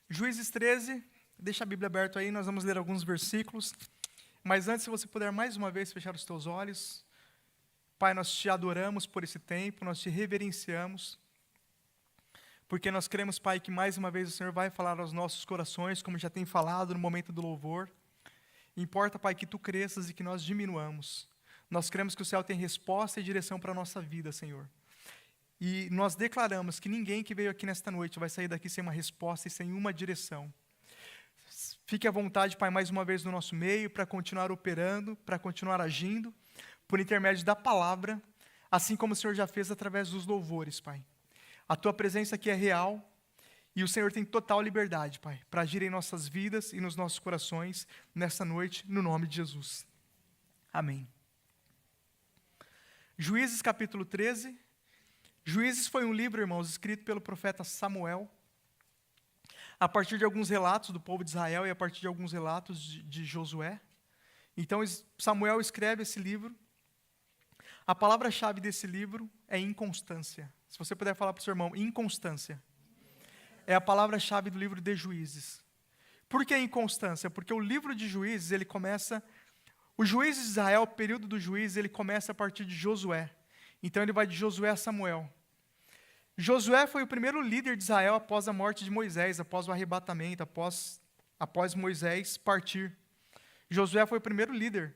Juízes 13, deixa a Bíblia aberta aí, nós vamos ler alguns versículos. Mas antes, se você puder mais uma vez fechar os teus olhos. Pai, nós te adoramos por esse tempo, nós te reverenciamos, porque nós cremos, Pai, que mais uma vez o Senhor vai falar aos nossos corações, como já tem falado no momento do louvor. Importa, Pai, que tu cresças e que nós diminuamos. Nós cremos que o céu tem resposta e direção para a nossa vida, Senhor. E nós declaramos que ninguém que veio aqui nesta noite vai sair daqui sem uma resposta e sem uma direção. Fique à vontade, Pai, mais uma vez no nosso meio, para continuar operando, para continuar agindo, por intermédio da palavra, assim como o Senhor já fez através dos louvores, Pai. A Tua presença aqui é real, e o Senhor tem total liberdade, Pai, para agir em nossas vidas e nos nossos corações, nesta noite, no nome de Jesus. Amém. Juízes capítulo 13. Juízes foi um livro, irmãos, escrito pelo profeta Samuel, a partir de alguns relatos do povo de Israel e a partir de alguns relatos de Josué. Então, Samuel escreve esse livro. A palavra-chave desse livro é inconstância. Se você puder falar para o seu irmão, inconstância. É a palavra-chave do livro de Juízes. Por que inconstância? Porque o livro de Juízes, ele começa... O Juízes de Israel, o período do Juízes, ele começa a partir de Josué. Então, ele vai de Josué a Samuel. Josué foi o primeiro líder de Israel após a morte de Moisés, após o arrebatamento, após Moisés partir. Josué foi o primeiro líder.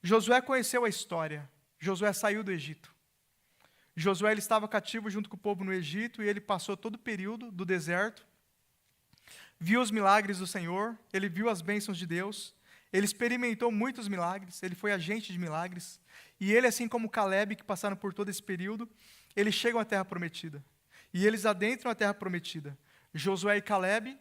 Josué conheceu a história. Josué saiu do Egito. Josué ele estava cativo junto com o povo no Egito e ele passou todo o período do deserto. Viu os milagres do Senhor, ele viu as bênçãos de Deus, ele experimentou muitos milagres, ele foi agente de milagres. E ele, assim como Caleb, que passaram por todo esse período, eles chegam à Terra Prometida. E eles adentram a Terra Prometida. Josué e Caleb.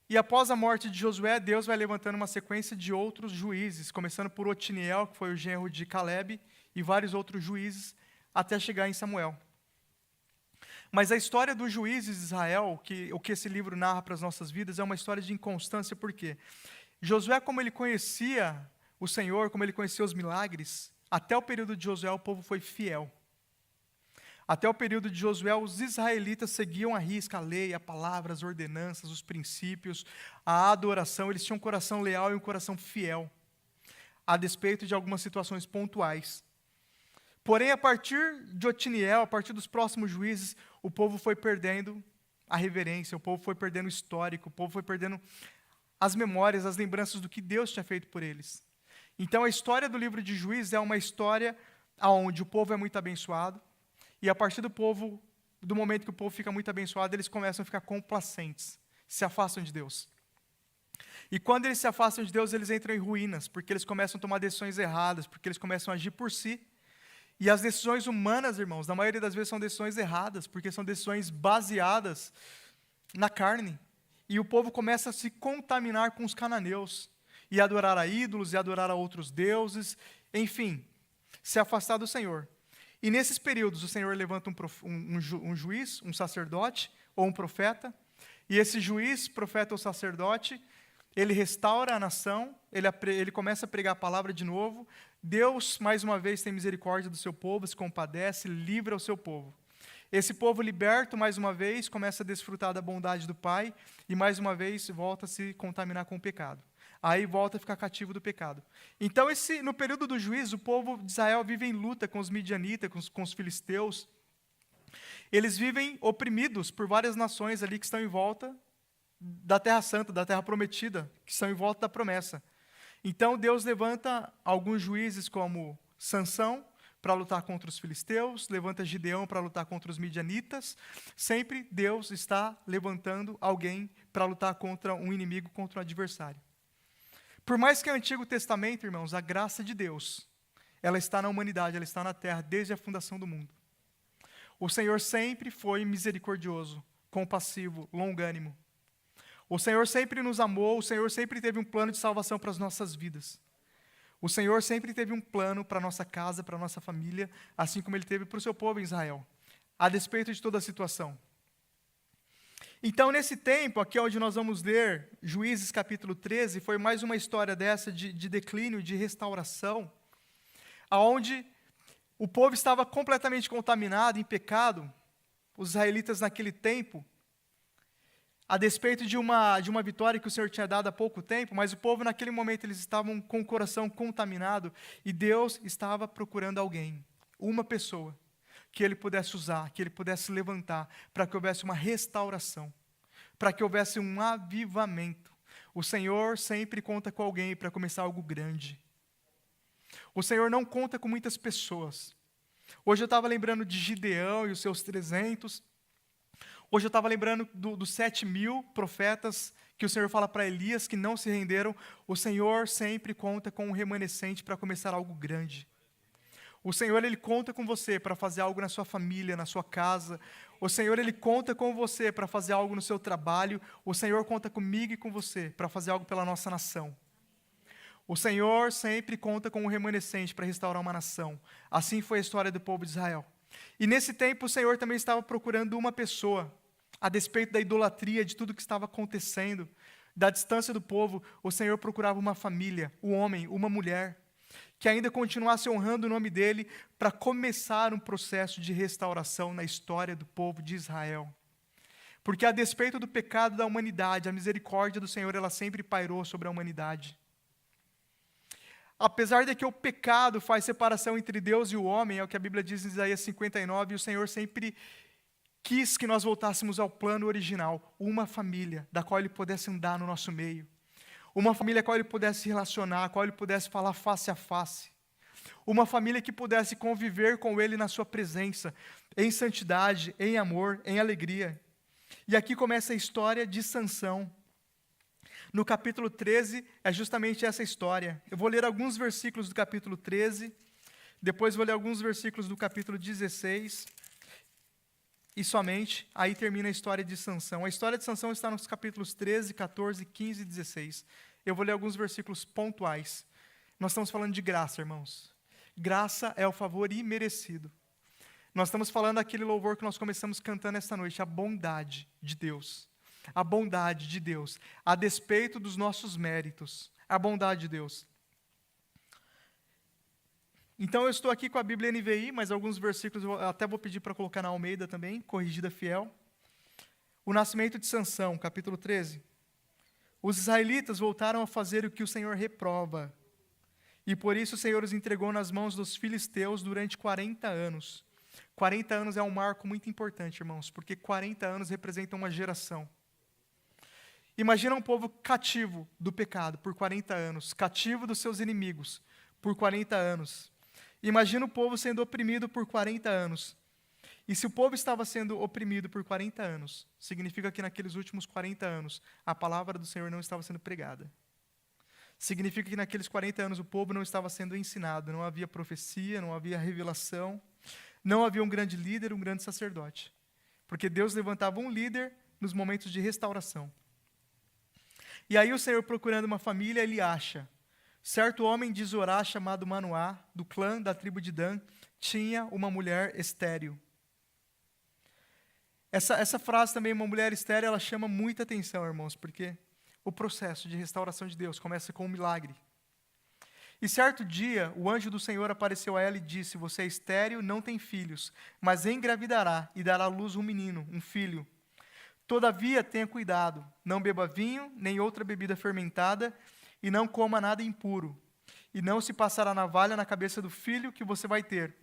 E após a morte de Josué, Deus vai levantando uma sequência de outros juízes, começando por Otiniel, que foi o genro de Caleb, e vários outros juízes, até chegar em Samuel. Mas a história dos juízes de Israel, o que esse livro narra para as nossas vidas, é uma história de inconstância, por quê? Josué, como ele conhecia o Senhor, como ele conhecia os milagres, até o período de Josué o povo foi fiel. Até o período de Josué, os israelitas seguiam à risca a lei, a palavra, as ordenanças, os princípios, a adoração. Eles tinham um coração leal e um coração fiel, a despeito de algumas situações pontuais. Porém, a partir de Otiniel, a partir dos próximos juízes, o povo foi perdendo a reverência, o povo foi perdendo o histórico, o povo foi perdendo as memórias, as lembranças do que Deus tinha feito por eles. Então, a história do livro de Juízes é uma história onde o povo é muito abençoado, e a partir do momento que o povo fica muito abençoado, eles começam a ficar complacentes, se afastam de Deus. E quando eles se afastam de Deus, eles entram em ruínas, porque eles começam a tomar decisões erradas, porque eles começam a agir por si. E as decisões humanas, irmãos, na maioria das vezes são decisões erradas, porque são decisões baseadas na carne. E o povo começa a se contaminar com os cananeus, e adorar a ídolos, e adorar a outros deuses, enfim, se afastar do Senhor. E nesses períodos o Senhor levanta um juiz, um sacerdote ou um profeta, e esse juiz, profeta ou sacerdote, ele restaura a nação, ele começa a pregar a palavra de novo. Deus, mais uma vez, tem misericórdia do seu povo, se compadece, livra o seu povo. Esse povo liberto, mais uma vez, começa a desfrutar da bondade do Pai, e mais uma vez volta a se contaminar com o pecado. Aí volta a ficar cativo do pecado. Então, no período do juízo, o povo de Israel vive em luta com os midianitas, com os filisteus. Eles vivem oprimidos por várias nações ali que estão em volta da Terra Santa, da Terra Prometida, que estão em volta da promessa. Então, Deus levanta alguns juízes como Sansão, para lutar contra os filisteus, levanta Gideão para lutar contra os midianitas. Sempre Deus está levantando alguém para lutar contra um inimigo, contra um adversário. Por mais que o Antigo Testamento, irmãos, a graça de Deus, ela está na humanidade, ela está na terra, desde a fundação do mundo. O Senhor sempre foi misericordioso, compassivo, longânimo. O Senhor sempre nos amou, o Senhor sempre teve um plano de salvação para as nossas vidas. O Senhor sempre teve um plano para a nossa casa, para a nossa família, assim como Ele teve para o seu povo em Israel, a despeito de toda a situação. Então, nesse tempo, aqui onde nós vamos ler Juízes capítulo 13, foi mais uma história dessa de declínio, de restauração, onde o povo estava completamente contaminado, em pecado. Os israelitas naquele tempo, a despeito de uma vitória que o Senhor tinha dado há pouco tempo, mas o povo naquele momento eles estavam com o coração contaminado e Deus estava procurando alguém, uma pessoa, que Ele pudesse usar, que Ele pudesse levantar, para que houvesse uma restauração, para que houvesse um avivamento. O Senhor sempre conta com alguém para começar algo grande. O Senhor não conta com muitas pessoas. Hoje eu estava lembrando de Gideão e os seus 300. Hoje eu estava lembrando dos 7.000 profetas que o Senhor fala para Elias que não se renderam. O Senhor sempre conta com um remanescente para começar algo grande. O Senhor, Ele conta com você para fazer algo na sua família, na sua casa. O Senhor, Ele conta com você para fazer algo no seu trabalho. O Senhor conta comigo e com você para fazer algo pela nossa nação. O Senhor sempre conta com um remanescente para restaurar uma nação. Assim foi a história do povo de Israel. E nesse tempo o Senhor também estava procurando uma pessoa, a despeito da idolatria, de tudo que estava acontecendo, da distância do povo, o Senhor procurava uma família, um homem, uma mulher, que ainda continuasse honrando o nome dEle para começar um processo de restauração na história do povo de Israel. Porque a despeito do pecado da humanidade, a misericórdia do Senhor, ela sempre pairou sobre a humanidade. Apesar de que o pecado faz separação entre Deus e o homem, é o que a Bíblia diz em Isaías 59, e o Senhor sempre quis que nós voltássemos ao plano original, uma família da qual Ele pudesse andar no nosso meio, uma família com a qual Ele pudesse se relacionar, com a qual Ele pudesse falar face a face, uma família que pudesse conviver com Ele na sua presença, em santidade, em amor, em alegria. E aqui começa a história de Sansão. No capítulo 13, é justamente essa história. Eu vou ler alguns versículos do capítulo 13, depois vou ler alguns versículos do capítulo 16, e somente aí termina a história de Sansão. A história de Sansão está nos capítulos 13, 14, 15 e 16. Eu vou ler alguns versículos pontuais. Nós estamos falando de graça, irmãos. Graça é o favor imerecido. Nós estamos falando daquele louvor que nós começamos cantando esta noite, a bondade de Deus. A bondade de Deus, a despeito dos nossos méritos, a bondade de Deus. Então eu estou aqui com a Bíblia NVI, mas alguns versículos eu até vou pedir para colocar na Almeida também, corrigida fiel. O nascimento de Sansão, capítulo 13. Os israelitas voltaram a fazer o que o Senhor reprova, e por isso o Senhor os entregou nas mãos dos filisteus durante 40 anos. 40 anos é um marco muito importante, irmãos, porque 40 anos representam uma geração. Imagina um povo cativo do pecado por 40 anos, cativo dos seus inimigos por 40 anos. Imagina o povo sendo oprimido por 40 anos. E se o povo estava sendo oprimido por 40 anos, significa que naqueles últimos 40 anos, a palavra do Senhor não estava sendo pregada. Significa que naqueles 40 anos o povo não estava sendo ensinado, não havia profecia, não havia revelação, não havia um grande líder, um grande sacerdote. Porque Deus levantava um líder nos momentos de restauração. E aí o Senhor, procurando uma família, Ele acha. Certo homem de Zorá, chamado Manoá, do clã da tribo de Dan, tinha uma mulher estéril. Essa frase também, uma mulher estéril, ela chama muita atenção, irmãos, porque o processo de restauração de Deus começa com um milagre. E certo dia, o anjo do Senhor apareceu a ela e disse: você é estéril, não tem filhos, mas engravidará e dará à luz um menino, um filho. Todavia, tenha cuidado, não beba vinho, nem outra bebida fermentada, e não coma nada impuro. E não se passará navalha na cabeça do filho que você vai ter,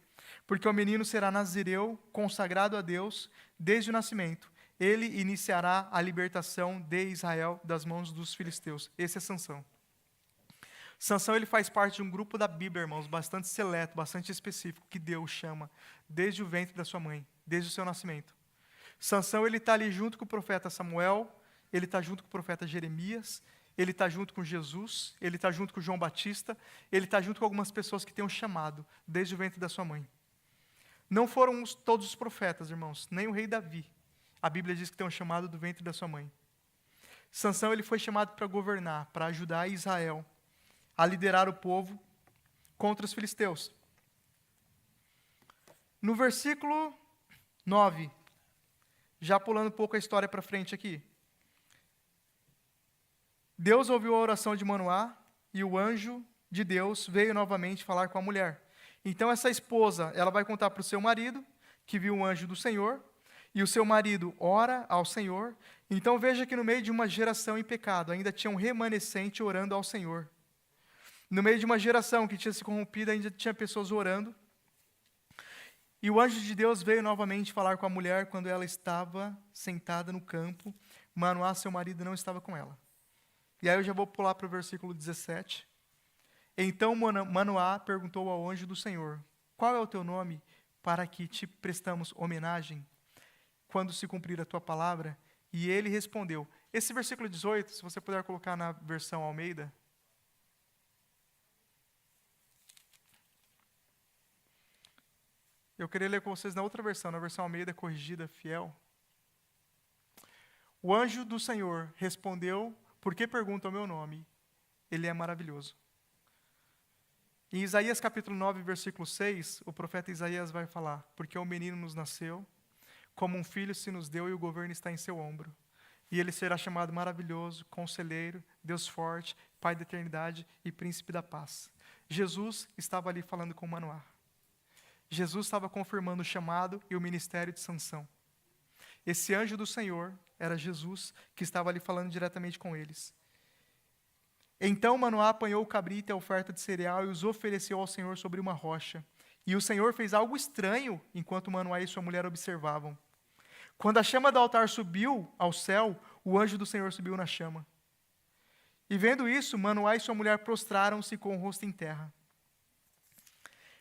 porque o menino será nazireu, consagrado a Deus, desde o nascimento. Ele iniciará a libertação de Israel das mãos dos filisteus. Esse é Sansão. Sansão, ele faz parte de um grupo da Bíblia, irmãos, bastante seleto, bastante específico, que Deus chama desde o ventre da sua mãe, desde o seu nascimento. Sansão, ele está ali junto com o profeta Samuel, ele está junto com o profeta Jeremias, ele está junto com Jesus, ele está junto com João Batista, ele está junto com algumas pessoas que têm um chamado desde o ventre da sua mãe. Não foram todos os profetas, irmãos, nem o rei Davi. A Bíblia diz que tem um chamado do ventre da sua mãe. Sansão, ele foi chamado para governar, para ajudar Israel a liderar o povo contra os filisteus. No versículo 9, já pulando um pouco a história para frente aqui. Deus ouviu a oração de Manoá e o anjo de Deus veio novamente falar com a mulher. Então essa esposa, ela vai contar para o seu marido, que viu o anjo do Senhor, e o seu marido ora ao Senhor, então veja que no meio de uma geração em pecado, ainda tinha um remanescente orando ao Senhor. No meio de uma geração que tinha se corrompido, ainda tinha pessoas orando. E o anjo de Deus veio novamente falar com a mulher quando ela estava sentada no campo. Manoá, seu marido, não estava com ela. E aí eu já vou pular para o versículo 17. Então Manoá perguntou ao anjo do Senhor: qual é o teu nome, para que te prestamos homenagem quando se cumprir a tua palavra? E ele respondeu. Esse versículo 18, se você puder colocar na versão Almeida. Eu queria ler com vocês na outra versão, na versão Almeida corrigida, fiel. O anjo do Senhor respondeu: por que pergunta o meu nome? Ele é maravilhoso. Em Isaías capítulo 9, versículo 6, o profeta Isaías vai falar: porque um menino nos nasceu, como um filho se nos deu, e o governo está em seu ombro. E ele será chamado maravilhoso, conselheiro, Deus forte, Pai da eternidade e príncipe da paz. Jesus estava ali falando com Manoá. Jesus estava confirmando o chamado e o ministério de Sansão. Esse anjo do Senhor era Jesus, que estava ali falando diretamente com eles. Então Manoá apanhou o cabrito e a oferta de cereal e os ofereceu ao Senhor sobre uma rocha. E o Senhor fez algo estranho enquanto Manoá e sua mulher observavam. Quando a chama do altar subiu ao céu, o anjo do Senhor subiu na chama. E vendo isso, Manoá e sua mulher prostraram-se com o rosto em terra.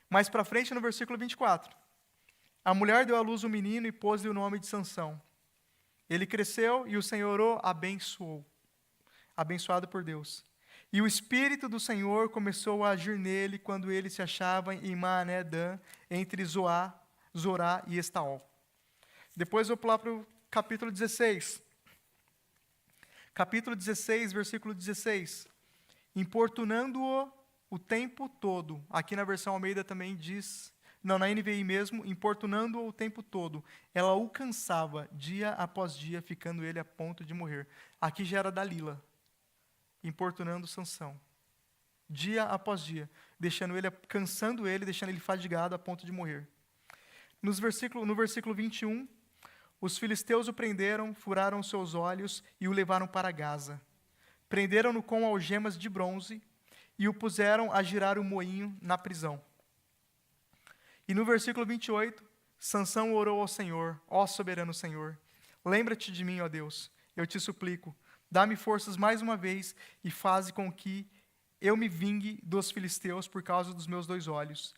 Mais para frente, no versículo 24. A mulher deu à luz um menino e pôs-lhe o nome de Sansão. Ele cresceu e o Senhor o abençoou. Abençoado por Deus. E o Espírito do Senhor começou a agir nele quando ele se achava em Maané-Dan, entre Zorá e Estaol. Depois eu vou pular para o capítulo 16. Capítulo 16, versículo 16. Importunando-o o tempo todo. Aqui na versão Almeida também diz, não, na NVI mesmo, importunando-o o tempo todo. Ela o cansava dia após dia, ficando ele a ponto de morrer. Aqui já era Dalila, importunando Sansão. Dia após dia, cansando ele, deixando ele fadigado a ponto de morrer. No versículo 21, os filisteus o prenderam, furaram seus olhos e o levaram para Gaza. Prenderam-no com algemas de bronze e o puseram a girar o moinho na prisão. E no versículo 28, Sansão orou ao Senhor: ó soberano Senhor, lembra-te de mim, ó Deus, eu te suplico, dá-me forças mais uma vez e faze com que eu me vingue dos filisteus por causa dos meus 2 olhos.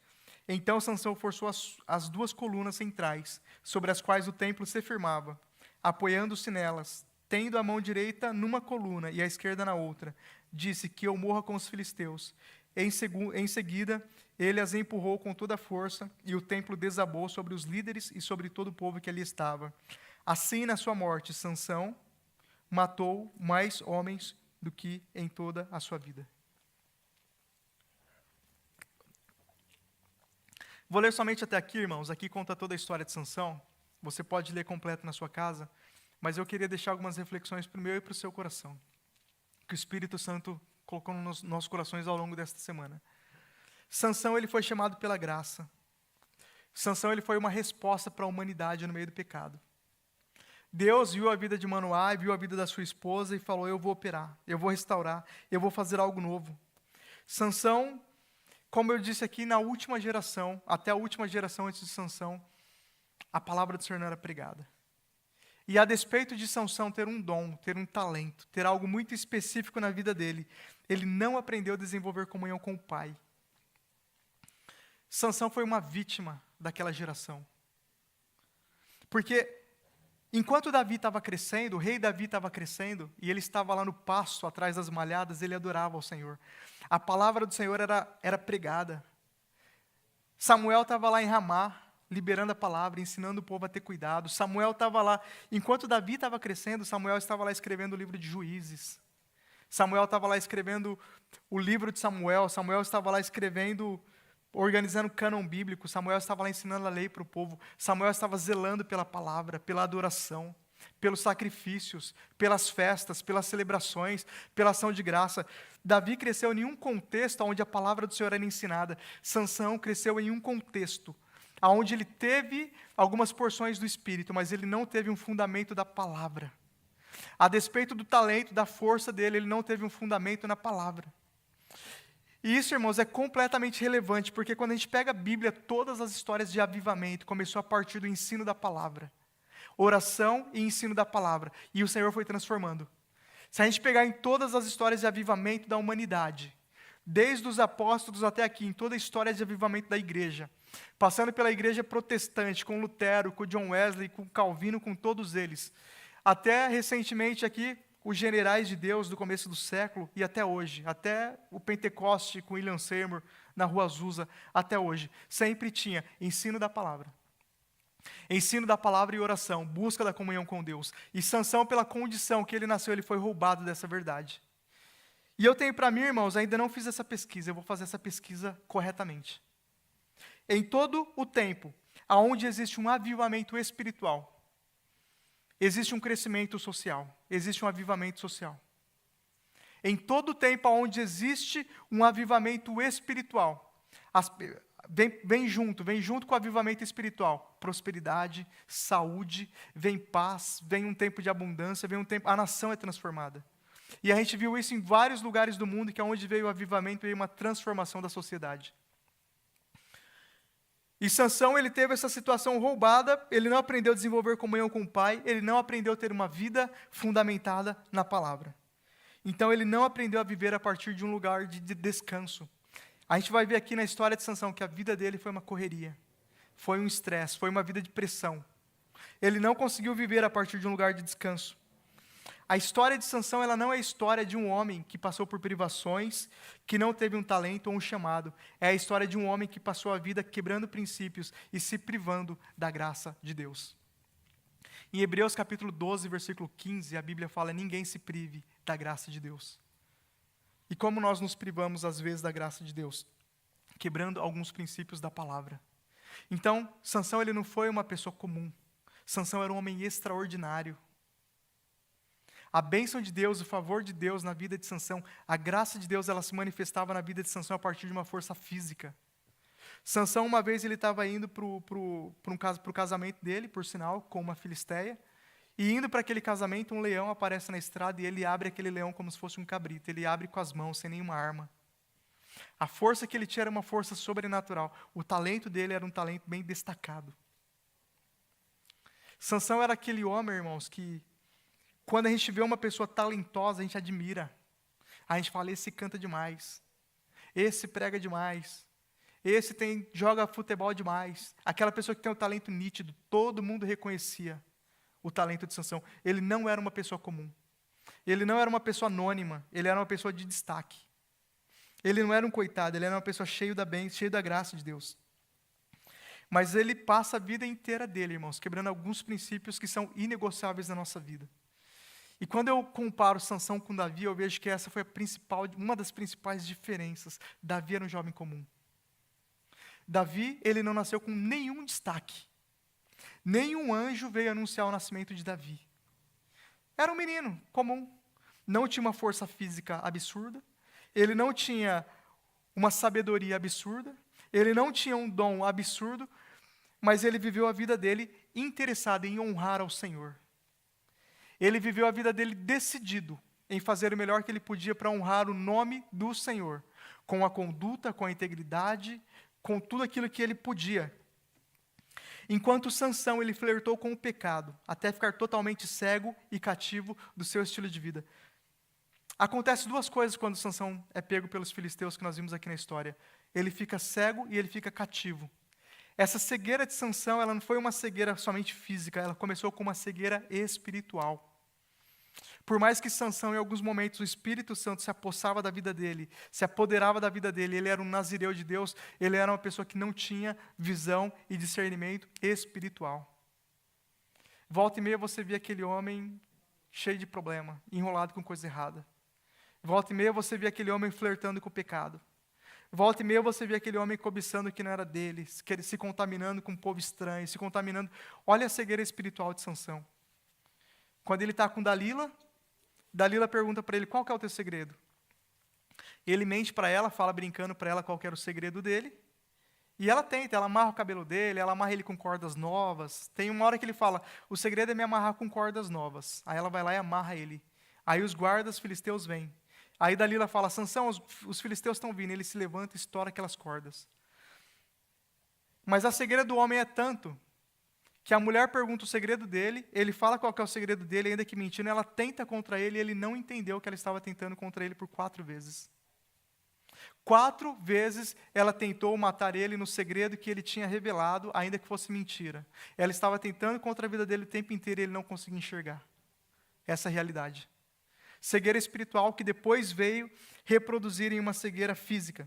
Então Sansão forçou as 2 colunas centrais, sobre as quais o templo se firmava, apoiando-se nelas, tendo a mão direita numa coluna e a esquerda na outra. Disse: que eu morra com os filisteus. Em seguida, ele as empurrou com toda a força, e o templo desabou sobre os líderes e sobre todo o povo que ali estava. Assim, na sua morte, Sansão matou mais homens do que em toda a sua vida. Vou ler somente até aqui, irmãos. Aqui conta toda a história de Sansão. Você pode ler completo na sua casa, mas eu queria deixar algumas reflexões para o meu e para o seu coração, que o Espírito Santo colocou nos nossos corações ao longo desta semana. Sansão, ele foi chamado pela graça. Sansão, ele foi uma resposta para a humanidade no meio do pecado. Deus viu a vida de Manoá, viu a vida da sua esposa e falou: eu vou operar, eu vou restaurar, eu vou fazer algo novo. Sansão, como eu disse aqui, na última geração, até a última geração antes de Sansão, a palavra do Senhor não era pregada. E a despeito de Sansão ter um dom, ter um talento, ter algo muito específico na vida dele, ele não aprendeu a desenvolver comunhão com o Pai. Sansão foi uma vítima daquela geração. Porque enquanto Davi estava crescendo, o rei Davi estava crescendo, e ele estava lá no pasto, atrás das malhadas, ele adorava ao Senhor. A palavra do Senhor era pregada. Samuel estava lá em Ramá, liberando a palavra, ensinando o povo a ter cuidado. Samuel estava lá, enquanto Davi estava crescendo, Samuel estava lá escrevendo o livro de Juízes. Samuel estava lá escrevendo o livro de Samuel. Samuel estava lá escrevendo, organizando o cânon bíblico. Samuel estava lá ensinando a lei para o povo. Samuel estava zelando pela palavra, pela adoração, pelos sacrifícios, pelas festas, pelas celebrações, pela ação de graça. Davi cresceu em um contexto onde a palavra do Senhor era ensinada. Sansão cresceu em um contexto onde ele teve algumas porções do Espírito, mas ele não teve um fundamento da palavra. A despeito do talento, da força dele, ele não teve um fundamento na palavra. E isso, irmãos, é completamente relevante, porque quando a gente pega a Bíblia, todas as histórias de avivamento começou a partir do ensino da palavra. Oração e ensino da palavra. E o Senhor foi transformando. Se a gente pegar em todas as histórias de avivamento da humanidade, desde os apóstolos até aqui, em toda a história de avivamento da igreja, passando pela igreja protestante, com Lutero, com John Wesley, com Calvino, com todos eles, até recentemente aqui, os generais de Deus do começo do século e até hoje, até o Pentecoste com William Seymour na Rua Azusa, até hoje, sempre tinha ensino da palavra. Ensino da palavra e oração, busca da comunhão com Deus. E Sansão, pela condição que ele nasceu, ele foi roubado dessa verdade. E eu tenho para mim, irmãos, ainda não fiz essa pesquisa, eu vou fazer essa pesquisa corretamente. Em todo o tempo, aonde existe um avivamento espiritual, existe um crescimento social, existe um avivamento social. Em todo o tempo onde existe um avivamento espiritual, vem junto com o avivamento espiritual, prosperidade, saúde, vem paz, vem um tempo de abundância, vem um tempo, a nação é transformada. E a gente viu isso em vários lugares do mundo, que é onde veio o avivamento, veio uma transformação da sociedade. E Sansão, ele teve essa situação roubada, ele não aprendeu a desenvolver comunhão com o pai, ele não aprendeu a ter uma vida fundamentada na palavra. Então ele não aprendeu a viver a partir de um lugar de descanso. A gente vai ver aqui na história de Sansão que a vida dele foi uma correria, foi um estresse, foi uma vida de pressão. Ele não conseguiu viver a partir de um lugar de descanso. A história de Sansão, ela não é a história de um homem que passou por privações, que não teve um talento ou um chamado. É a história de um homem que passou a vida quebrando princípios e se privando da graça de Deus. Em Hebreus capítulo 12, versículo 15, a Bíblia fala: ninguém se prive da graça de Deus. E como nós nos privamos às vezes da graça de Deus? Quebrando alguns princípios da palavra. Então, Sansão, ele não foi uma pessoa comum. Sansão era um homem extraordinário. A bênção de Deus, o favor de Deus na vida de Sansão, a graça de Deus, ela se manifestava na vida de Sansão a partir de uma força física. Sansão, uma vez, ele estava indo para o casamento dele, por sinal, com uma filisteia, e indo para aquele casamento, um leão aparece na estrada e ele abre aquele leão como se fosse um cabrito. Ele abre com as mãos, sem nenhuma arma. A força que ele tinha era uma força sobrenatural. O talento dele era um talento bem destacado. Sansão era aquele homem, irmãos, que quando a gente vê uma pessoa talentosa, a gente admira. A gente fala: esse canta demais, esse prega demais, esse joga futebol demais. Aquela pessoa que tem um talento nítido, todo mundo reconhecia o talento de Sansão. Ele não era uma pessoa comum. Ele não era uma pessoa anônima, ele era uma pessoa de destaque. Ele não era um coitado, ele era uma pessoa cheia da graça de Deus. Mas ele passa a vida inteira dele, irmãos, quebrando alguns princípios que são inegociáveis na nossa vida. E quando eu comparo Sansão com Davi, eu vejo que essa foi uma das principais diferenças. Davi era um jovem comum. Davi, ele não nasceu com nenhum destaque. Nenhum anjo veio anunciar o nascimento de Davi. Era um menino comum. Não tinha uma força física absurda. Ele não tinha uma sabedoria absurda. Ele não tinha um dom absurdo. Mas ele viveu a vida dele interessado em honrar ao Senhor. Ele viveu a vida dele decidido em fazer o melhor que ele podia para honrar o nome do Senhor, com a conduta, com a integridade, com tudo aquilo que ele podia. Enquanto Sansão, ele flertou com o pecado, até ficar totalmente cego e cativo do seu estilo de vida. Acontece duas coisas quando Sansão é pego pelos filisteus, que nós vimos aqui na história. Ele fica cego e ele fica cativo. Essa cegueira de Sansão, ela não foi uma cegueira somente física, ela começou com uma cegueira espiritual. Por mais que Sansão, em alguns momentos, o Espírito Santo se apossava da vida dele, se apoderava da vida dele, ele era um nazireu de Deus, ele era uma pessoa que não tinha visão e discernimento espiritual. Volta e meia você via aquele homem cheio de problema, enrolado com coisa errada. Volta e meia você via aquele homem flertando com o pecado. Volta e meia você via aquele homem cobiçando o que não era dele, se contaminando com um povo estranho, se contaminando. Olha a cegueira espiritual de Sansão. Quando ele está com Dalila pergunta para ele: qual que é o teu segredo? Ele mente para ela, fala brincando para ela qual que era o segredo dele, E ela tenta, ela amarra o cabelo dele, ela amarra ele com cordas novas. Tem uma hora que ele fala, o segredo é me amarrar com cordas novas. Aí ela vai lá e amarra ele. Aí os guardas filisteus vêm. Aí Dalila fala, Sansão, os filisteus estão vindo. Ele se levanta e estoura aquelas cordas. Mas a cegueira do homem é tanto que a mulher pergunta o segredo dele, ele fala qual que é o segredo dele, ainda que mentindo, ela tenta contra ele e ele não entendeu que ela estava tentando contra ele por 4 vezes. 4 vezes ela tentou matar ele no segredo que ele tinha revelado, ainda que fosse mentira. Ela estava tentando contra a vida dele o tempo inteiro e ele não conseguia enxergar. Essa é a realidade. Cegueira espiritual que depois veio reproduzir em uma cegueira física.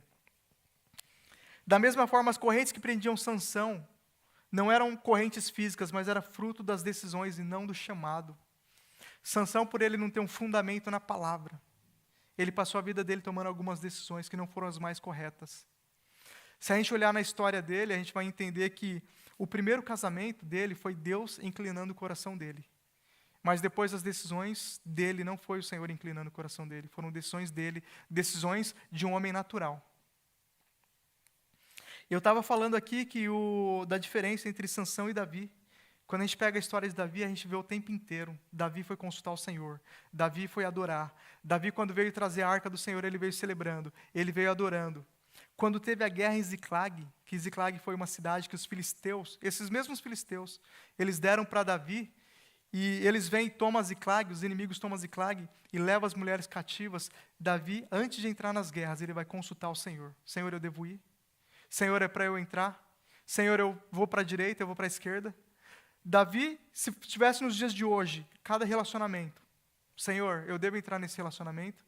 Da mesma forma, as correntes que prendiam Sansão não eram correntes físicas, mas era fruto das decisões e não do chamado. Sansão, por ele não ter um fundamento na palavra, ele passou a vida dele tomando algumas decisões que não foram as mais corretas. Se a gente olhar na história dele, a gente vai entender que o primeiro casamento dele foi Deus inclinando o coração dele. Mas depois as decisões dele não foi o Senhor inclinando o coração dele, foram decisões dele, decisões de um homem natural. Eu estava falando aqui da diferença entre Sansão e Davi. Quando a gente pega a história de Davi, a gente vê o tempo inteiro. Davi foi consultar o Senhor. Davi foi adorar. Davi, quando veio trazer a arca do Senhor, ele veio celebrando. Ele veio adorando. Quando teve a guerra em Ziclag, que Ziclag foi uma cidade que os filisteus, esses mesmos filisteus, eles deram para Davi, e eles vêm e tomam Ziclag, os inimigos tomam Ziclag, e levam as mulheres cativas. Davi, antes de entrar nas guerras, ele vai consultar o Senhor. Senhor, eu devo ir? Senhor, é para eu entrar? Senhor, eu vou para a direita, eu vou para a esquerda? Davi, se estivesse nos dias de hoje, cada relacionamento, Senhor, eu devo entrar nesse relacionamento,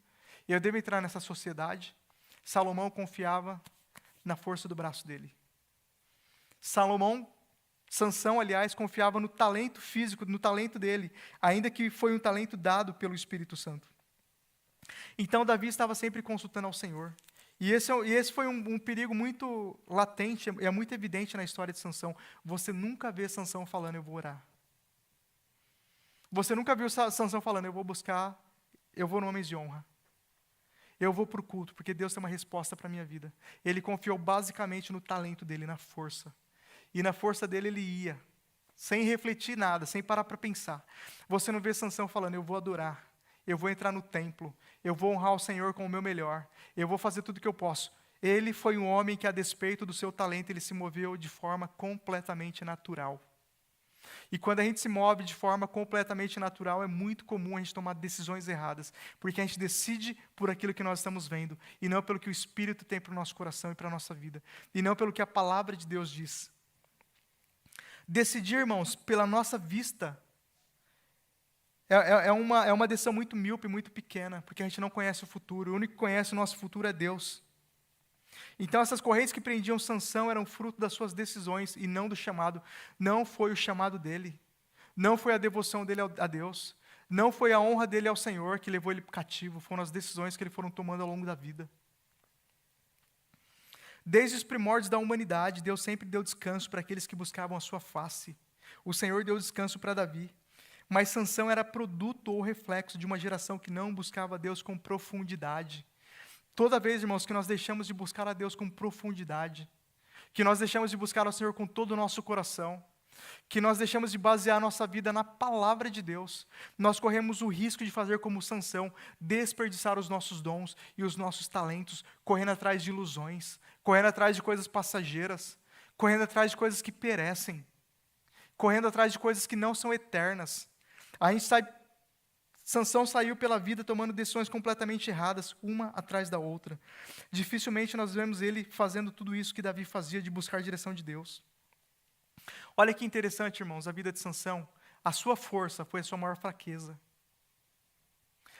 eu devo entrar nessa sociedade. Salomão confiava na força do braço dele. Sansão, aliás, confiava no talento físico, no talento dele, ainda que foi um talento dado pelo Espírito Santo. Então, Davi estava sempre consultando ao Senhor. E esse foi um perigo muito latente, é muito evidente na história de Sansão. Você nunca vê Sansão falando, eu vou orar. Você nunca viu Sansão falando, eu vou no Homens de Honra. Eu vou para o culto, porque Deus tem uma resposta para a minha vida. Ele confiou basicamente no talento dele, na força. E na força dele ele ia, sem refletir nada, sem parar para pensar. Você não vê Sansão falando, eu vou adorar. Eu vou entrar no templo, eu vou honrar o Senhor com o meu melhor, eu vou fazer tudo o que eu posso. Ele foi um homem que, a despeito do seu talento, ele se moveu de forma completamente natural. E quando a gente se move de forma completamente natural, é muito comum a gente tomar decisões erradas, porque a gente decide por aquilo que nós estamos vendo, e não pelo que o Espírito tem para o nosso coração e para a nossa vida, e não pelo que a palavra de Deus diz. Decidir, irmãos, pela nossa vista, é uma decisão muito míope, muito pequena, porque a gente não conhece o futuro. O único que conhece o nosso futuro é Deus. Então, essas correntes que prendiam Sansão eram fruto das suas decisões e não do chamado. Não foi o chamado dele. Não foi a devoção dele a Deus. Não foi a honra dele ao Senhor que levou ele cativo. Foram as decisões que ele foram tomando ao longo da vida. Desde os primórdios da humanidade, Deus sempre deu descanso para aqueles que buscavam a sua face. O Senhor deu descanso para Davi. Mas Sansão era produto ou reflexo de uma geração que não buscava a Deus com profundidade. Toda vez, irmãos, que nós deixamos de buscar a Deus com profundidade, que nós deixamos de buscar ao Senhor com todo o nosso coração, que nós deixamos de basear a nossa vida na palavra de Deus, nós corremos o risco de fazer como Sansão, desperdiçar os nossos dons e os nossos talentos, correndo atrás de ilusões, correndo atrás de coisas passageiras, correndo atrás de coisas que perecem, correndo atrás de coisas que não são eternas. Sansão saiu pela vida tomando decisões completamente erradas, uma atrás da outra. Dificilmente nós vemos ele fazendo tudo isso que Davi fazia, de buscar a direção de Deus. Olha que interessante, irmãos, a vida de Sansão. A sua força foi a sua maior fraqueza.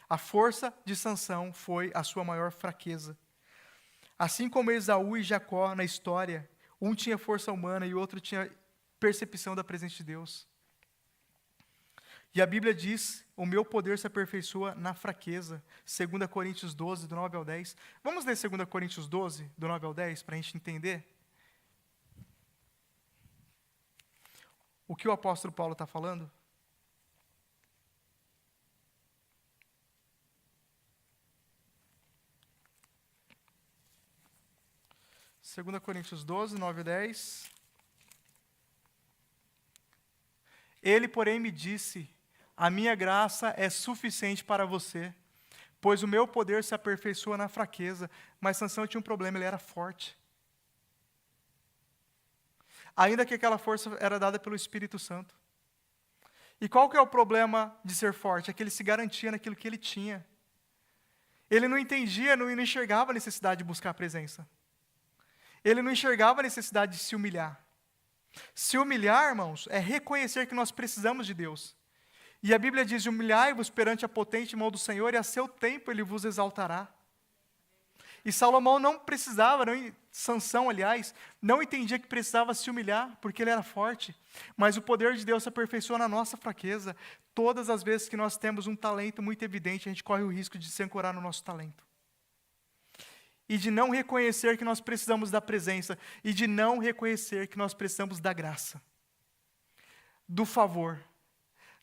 A força de Sansão foi a sua maior fraqueza. Assim como Esaú e Jacó na história, um tinha força humana e o outro tinha percepção da presença de Deus. E a Bíblia diz, o meu poder se aperfeiçoa na fraqueza. 2 Coríntios 12, do 9 ao 10. Vamos ler 2 Coríntios 12, do 9 ao 10, para a gente entender o que o apóstolo Paulo está falando. 2 Coríntios 12, 9 e 10. Ele, porém, me disse: a minha graça é suficiente para você, pois o meu poder se aperfeiçoa na fraqueza. Mas Sansão tinha um problema, ele era forte. Ainda que aquela força era dada pelo Espírito Santo. E qual que é o problema de ser forte? É que ele se garantia naquilo que ele tinha. Ele não entendia, não enxergava a necessidade de buscar a presença. Ele não enxergava a necessidade de se humilhar. Se humilhar, irmãos, é reconhecer que nós precisamos de Deus. E a Bíblia diz: humilhai-vos perante a potente mão do Senhor, e a seu tempo Ele vos exaltará. E Salomão não precisava, Sansão, aliás, não entendia que precisava se humilhar, porque ele era forte. Mas o poder de Deus se aperfeiçoa na nossa fraqueza. Todas as vezes que nós temos um talento muito evidente, a gente corre o risco de se ancorar no nosso talento. E de não reconhecer que nós precisamos da presença, e de não reconhecer que nós precisamos da graça, do favor,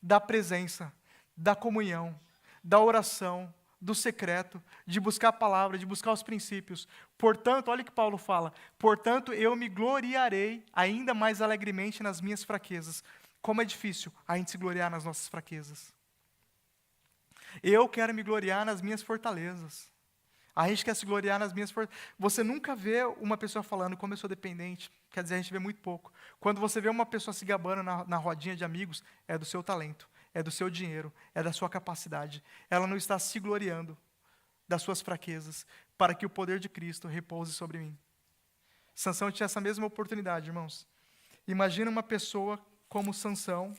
da presença, da comunhão, da oração, do secreto, de buscar a palavra, de buscar os princípios. Portanto, olha o que Paulo fala: portanto, eu me gloriarei ainda mais alegremente nas minhas fraquezas. Como é difícil a gente se gloriar nas nossas fraquezas. Eu quero me gloriar nas minhas fortalezas. A gente quer se gloriar nas minhas fortalezas. Você nunca vê uma pessoa falando: como eu sou dependente. Quer dizer, a gente vê muito pouco. Quando você vê uma pessoa se gabando na rodinha de amigos, é do seu talento, é do seu dinheiro, é da sua capacidade. Ela não está se gloriando das suas fraquezas, para que o poder de Cristo repouse sobre mim. Sansão tinha essa mesma oportunidade, irmãos. Imagina uma pessoa como Sansão,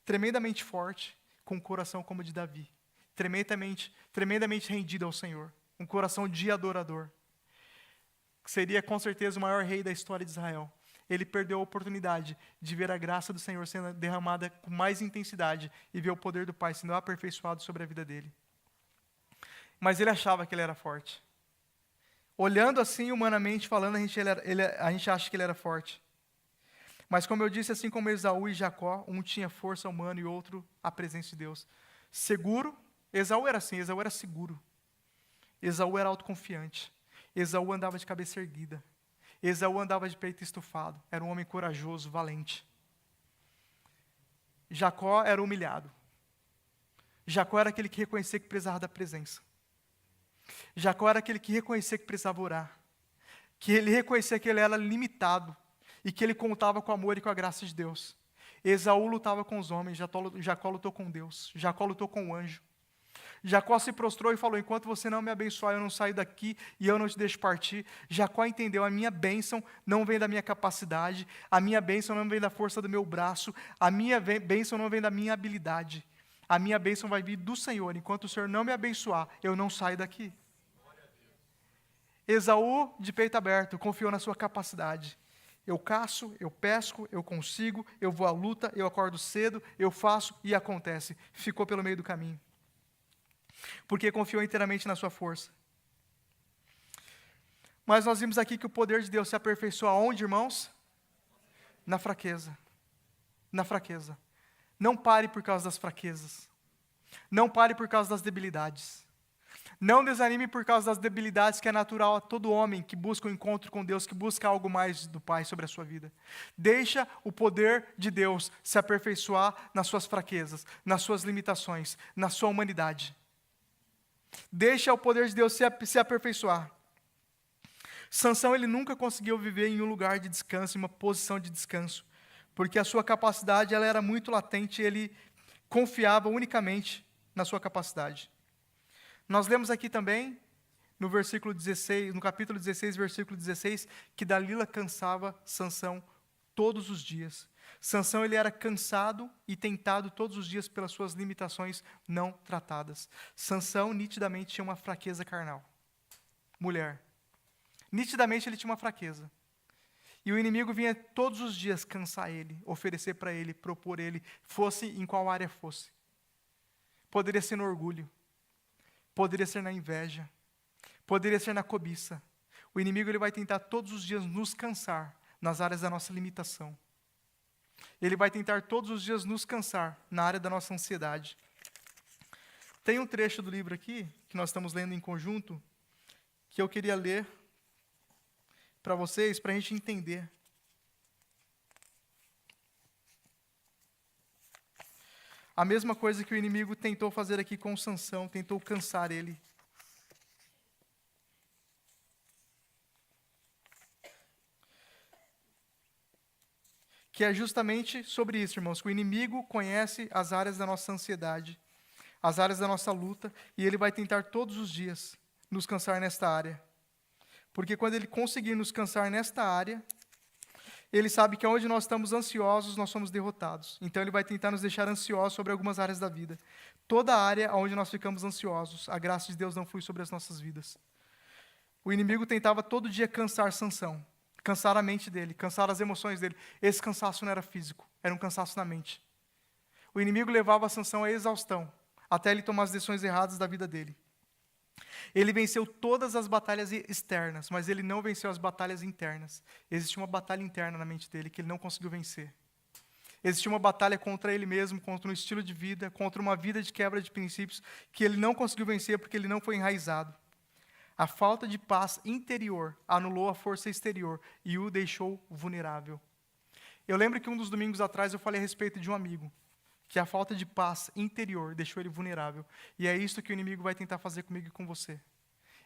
tremendamente forte, com um coração como o de Davi, tremendamente rendido ao Senhor, um coração de adorador. Seria com certeza o maior rei da história de Israel. Ele perdeu a oportunidade de ver a graça do Senhor sendo derramada com mais intensidade e ver o poder do Pai sendo aperfeiçoado sobre a vida dele. Mas ele achava que ele era forte. Olhando assim, humanamente falando, a gente acha que ele era forte. Mas como eu disse, assim como Esaú e Jacó, um tinha força humana e outro a presença de Deus. Seguro, Esaú era assim, Esaú era seguro. Esaú era autoconfiante. Esaú andava de cabeça erguida. Esaú andava de peito estufado. Era um homem corajoso, valente. Jacó era humilhado. Jacó era aquele que reconhecia que precisava da presença. Jacó era aquele que reconhecia que precisava orar. Que ele reconhecia que ele era limitado. E que ele contava com o amor e com a graça de Deus. Esaú lutava com os homens. Jacó lutou com Deus. Jacó lutou com o anjo. Jacó se prostrou e falou: enquanto você não me abençoar, eu não saio daqui e eu não te deixo partir. Jacó entendeu: a minha bênção não vem da minha capacidade, a minha bênção não vem da força do meu braço, a minha bênção não vem da minha habilidade, a minha bênção vai vir do Senhor. Enquanto o Senhor não me abençoar, eu não saio daqui. Esaú, de peito aberto, confiou na sua capacidade. Eu caço, eu pesco, eu consigo, eu vou à luta, eu acordo cedo, eu faço e acontece. Ficou pelo meio do caminho. Porque confiou inteiramente na sua força. Mas nós vimos aqui que o poder de Deus se aperfeiçoa onde, irmãos? Na fraqueza. Na fraqueza. Não pare por causa das fraquezas. Não pare por causa das debilidades. Não desanime por causa das debilidades que é natural a todo homem que busca um encontro com Deus, que busca algo mais do Pai sobre a sua vida. Deixa o poder de Deus se aperfeiçoar nas suas fraquezas, nas suas limitações, na sua humanidade. Deixa o poder de Deus se aperfeiçoar. Sansão, ele nunca conseguiu viver em um lugar de descanso, em uma posição de descanso, porque a sua capacidade ela era muito latente, ele confiava unicamente na sua capacidade. Nós lemos aqui também, no capítulo 16, versículo 16, que Dalila cansava Sansão todos os dias. Sansão, ele era cansado e tentado todos os dias pelas suas limitações não tratadas. Sansão, nitidamente, tinha uma fraqueza carnal. Mulher. Nitidamente, ele tinha uma fraqueza. E o inimigo vinha todos os dias cansar ele, oferecer para ele, propor ele, fosse em qual área fosse. Poderia ser no orgulho. Poderia ser na inveja. Poderia ser na cobiça. O inimigo ele vai tentar todos os dias nos cansar nas áreas da nossa limitação. Ele vai tentar todos os dias nos cansar na área da nossa ansiedade. Tem um trecho do livro aqui, que nós estamos lendo em conjunto, que eu queria ler para vocês, para a gente entender. A mesma coisa que o inimigo tentou fazer aqui com Sansão, tentou cansar ele. Que é justamente sobre isso, irmãos, que o inimigo conhece as áreas da nossa ansiedade, as áreas da nossa luta, e ele vai tentar todos os dias nos cansar nesta área. Porque quando ele conseguir nos cansar nesta área, ele sabe que onde nós estamos ansiosos, nós somos derrotados. Então ele vai tentar nos deixar ansiosos sobre algumas áreas da vida. Toda área onde nós ficamos ansiosos, a graça de Deus não flui sobre as nossas vidas. O inimigo tentava todo dia cansar Sansão, cansar a mente dele, cansar as emoções dele. Esse cansaço não era físico, era um cansaço na mente. O inimigo levava Sansão à exaustão, até ele tomar as decisões erradas da vida dele. Ele venceu todas as batalhas externas, mas ele não venceu as batalhas internas. Existia uma batalha interna na mente dele que ele não conseguiu vencer. Existia uma batalha contra ele mesmo, contra um estilo de vida, contra uma vida de quebra de princípios que ele não conseguiu vencer porque ele não foi enraizado. A falta de paz interior anulou a força exterior e o deixou vulnerável. Eu lembro que um dos domingos atrás eu falei a respeito de um amigo, que a falta de paz interior deixou ele vulnerável. E é isso que o inimigo vai tentar fazer comigo e com você.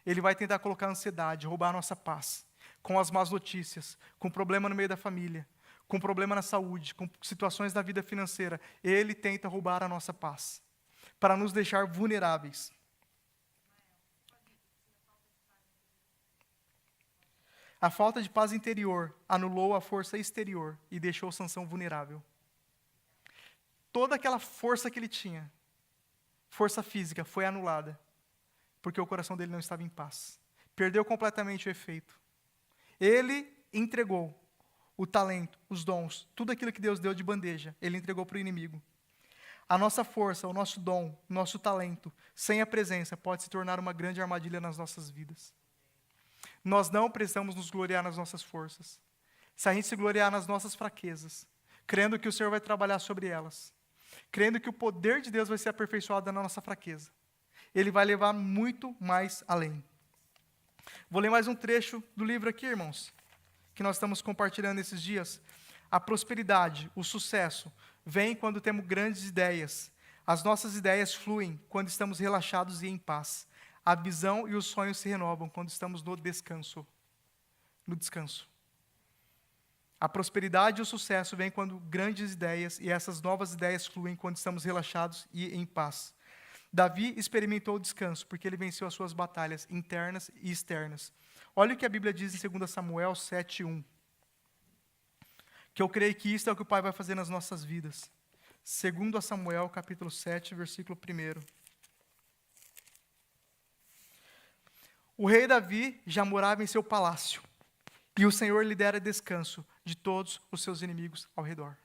Ele vai tentar colocar ansiedade, roubar a nossa paz, com as más notícias, com problema no meio da família, com problema na saúde, com situações da vida financeira. Ele tenta roubar a nossa paz, para nos deixar vulneráveis. A falta de paz interior anulou a força exterior e deixou Sansão vulnerável. Toda aquela força que ele tinha, força física, foi anulada, porque o coração dele não estava em paz. Perdeu completamente o efeito. Ele entregou o talento, os dons, tudo aquilo que Deus deu de bandeja, ele entregou para o inimigo. A nossa força, o nosso dom, o nosso talento, sem a presença, pode se tornar uma grande armadilha nas nossas vidas. Nós não precisamos nos gloriar nas nossas forças. Se a gente se gloriar nas nossas fraquezas, crendo que o Senhor vai trabalhar sobre elas, crendo que o poder de Deus vai ser aperfeiçoado na nossa fraqueza, Ele vai levar muito mais além. Vou ler mais um trecho do livro aqui, irmãos, que nós estamos compartilhando esses dias. A prosperidade, o sucesso, vem quando temos grandes ideias. As nossas ideias fluem quando estamos relaxados e em paz. A visão e os sonhos se renovam quando estamos no descanso. No descanso. A prosperidade e o sucesso vêm quando grandes ideias e essas novas ideias fluem quando estamos relaxados e em paz. Davi experimentou o descanso porque ele venceu as suas batalhas internas e externas. Olha o que a Bíblia diz em 2 Samuel 7:1. Que eu creio que isso é o que o Pai vai fazer nas nossas vidas. 2 Samuel capítulo 7, versículo 1. O rei Davi já morava em seu palácio, e o Senhor lhe dera descanso de todos os seus inimigos ao redor.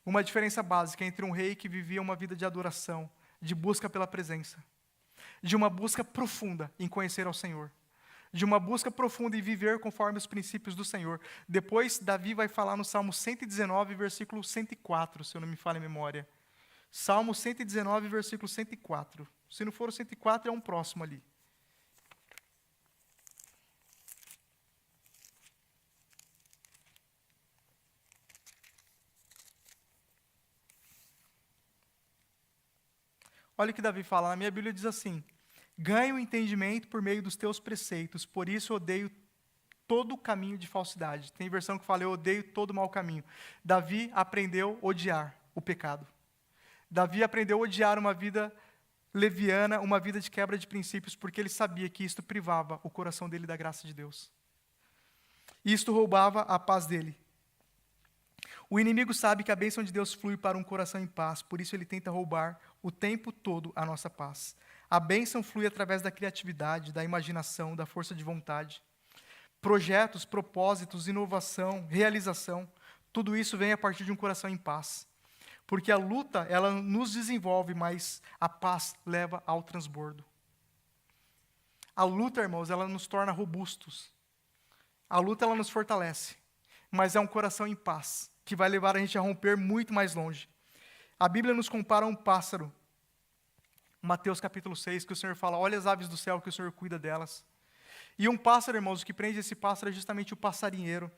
Uma diferença básica entre um rei que vivia uma vida de adoração, de busca pela presença, de uma busca profunda em conhecer ao Senhor, de uma busca profunda em viver conforme os princípios do Senhor. Depois, Davi vai falar no Salmo 119, versículo 104, se eu não me falha a memória. Salmo 119, versículo 104. Se não for o 104, é um próximo ali. Olha o que Davi fala, na minha Bíblia diz assim: ganho entendimento por meio dos teus preceitos, por isso odeio todo o caminho de falsidade. Tem versão que fala, eu odeio todo mau caminho. Davi aprendeu a odiar o pecado. Davi aprendeu a odiar uma vida leviana, uma vida de quebra de princípios, porque ele sabia que isto privava o coração dele da graça de Deus. Isto roubava a paz dele. O inimigo sabe que a bênção de Deus flui para um coração em paz, por isso ele tenta roubar o tempo todo a nossa paz. A bênção flui através da criatividade, da imaginação, da força de vontade. Projetos, propósitos, inovação, realização, tudo isso vem a partir de um coração em paz. Porque a luta, ela nos desenvolve, mas a paz leva ao transbordo. A luta, irmãos, ela nos torna robustos. A luta, ela nos fortalece. Mas é um coração em paz, que vai levar a gente a romper muito mais longe. A Bíblia nos compara a um pássaro. Mateus capítulo 6, que o Senhor fala, olha as aves do céu, que o Senhor cuida delas. E um pássaro, irmãos, o que prende esse pássaro é justamente o passarinheiro.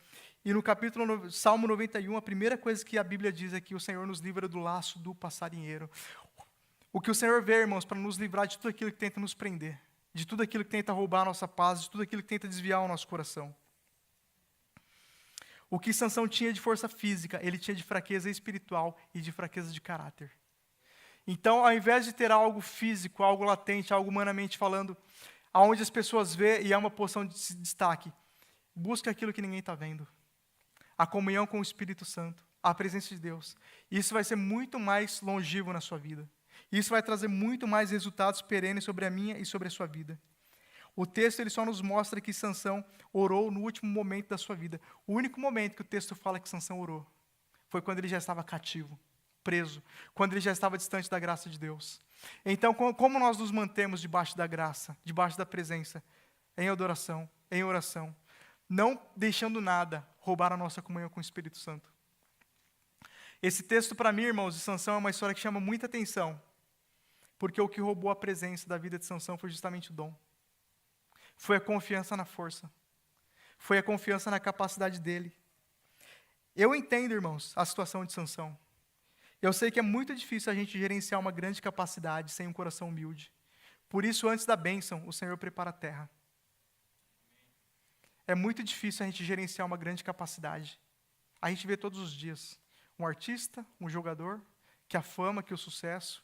E no Salmo 91, a primeira coisa que a Bíblia diz é que o Senhor nos livra do laço do passarinheiro. O que o Senhor vê, irmãos, para nos livrar de tudo aquilo que tenta nos prender, de tudo aquilo que tenta roubar a nossa paz, de tudo aquilo que tenta desviar o nosso coração. O que Sansão tinha de força física, ele tinha de fraqueza espiritual e de fraqueza de caráter. Então, ao invés de ter algo físico, algo latente, algo humanamente falando, aonde as pessoas vê e é uma posição de destaque, busca aquilo que ninguém está vendo. A comunhão com o Espírito Santo, a presença de Deus. Isso vai ser muito mais longevo na sua vida. Isso vai trazer muito mais resultados perenes sobre a minha e sobre a sua vida. O texto ele só nos mostra que Sansão orou no último momento da sua vida. O único momento que o texto fala que Sansão orou foi quando ele já estava cativo, preso, quando ele já estava distante da graça de Deus. Então, como nós nos mantemos debaixo da graça, debaixo da presença, em adoração, em oração, não deixando nada roubar a nossa comunhão com o Espírito Santo. Esse texto, para mim, irmãos, de Sansão é uma história que chama muita atenção, porque o que roubou a presença da vida de Sansão foi justamente o dom. Foi a confiança na força. Foi a confiança na capacidade dele. Eu entendo, irmãos, a situação de Sansão. Eu sei que é muito difícil a gente gerenciar uma grande capacidade sem um coração humilde. Por isso, antes da bênção, o Senhor prepara a terra. É muito difícil a gente gerenciar uma grande capacidade. A gente vê todos os dias um artista, um jogador, que a fama, que o sucesso,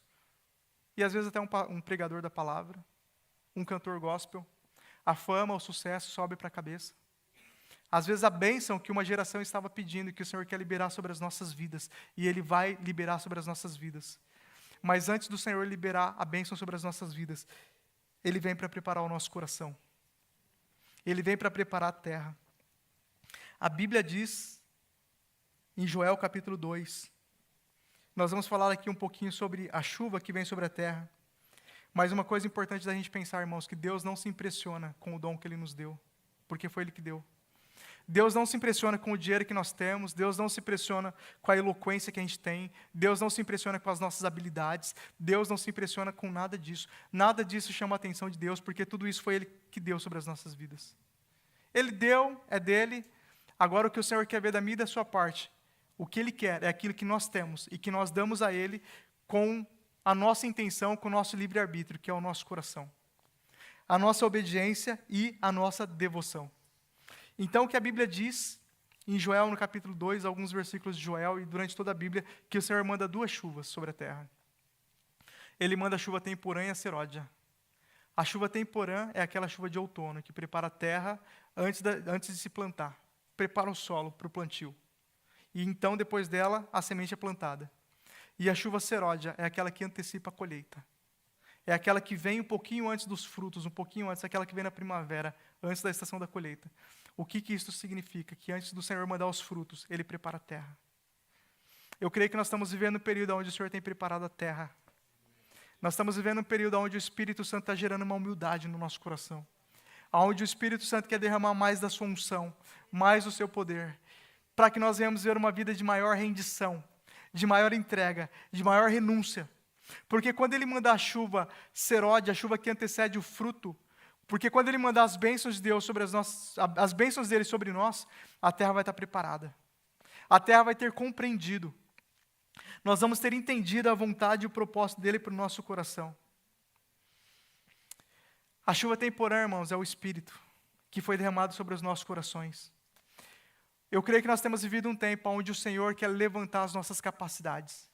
e às vezes até um pregador da palavra, um cantor gospel, a fama, o sucesso sobe para a cabeça. Às vezes a bênção que uma geração estava pedindo, que o Senhor quer liberar sobre as nossas vidas, e Ele vai liberar sobre as nossas vidas. Mas antes do Senhor liberar a bênção sobre as nossas vidas, Ele vem para preparar o nosso coração. Ele vem para preparar a terra. A Bíblia diz, em Joel capítulo 2, nós vamos falar aqui um pouquinho sobre a chuva que vem sobre a terra. Mas uma coisa importante da gente pensar, irmãos, que Deus não se impressiona com o dom que Ele nos deu, porque foi Ele que deu. Deus não se impressiona com o dinheiro que nós temos, Deus não se impressiona com a eloquência que a gente tem, Deus não se impressiona com as nossas habilidades, Deus não se impressiona com nada disso. Nada disso chama a atenção de Deus, porque tudo isso foi Ele que deu sobre as nossas vidas. Ele deu, é dele, agora o que o Senhor quer ver da minha e da sua parte, o que Ele quer é aquilo que nós temos e que nós damos a Ele com a nossa intenção, com o nosso livre-arbítrio, que é o nosso coração. A nossa obediência e a nossa devoção. Então, o que a Bíblia diz, em Joel, no capítulo 2, alguns versículos de Joel, e durante toda a Bíblia, que o Senhor manda 2 chuvas sobre a terra. Ele manda a chuva temporã e a seródia. A chuva temporã é aquela chuva de outono, que prepara a terra antes de se plantar. Prepara o solo para o plantio. E então, depois dela, a semente é plantada. E a chuva seródia é aquela que antecipa a colheita. É aquela que vem um pouquinho antes dos frutos, um pouquinho antes, aquela que vem na primavera, antes da estação da colheita. O que isso significa? Que antes do Senhor mandar os frutos, Ele prepara a terra. Eu creio que nós estamos vivendo um período onde o Senhor tem preparado a terra. Nós estamos vivendo um período onde o Espírito Santo está gerando uma humildade no nosso coração. Onde o Espírito Santo quer derramar mais da sua unção, mais do seu poder, para que nós venhamos ver uma vida de maior rendição, de maior entrega, de maior renúncia. Porque quando Ele mandar a chuva seródia, a chuva que antecede o fruto, porque quando Ele mandar as bênçãos de Deus sobre as bênçãos dele sobre nós, a terra vai estar preparada. A terra vai ter compreendido. Nós vamos ter entendido a vontade e o propósito dele para o nosso coração. A chuva temporã, irmãos, é o Espírito que foi derramado sobre os nossos corações. Eu creio que nós temos vivido um tempo onde o Senhor quer levantar as nossas capacidades.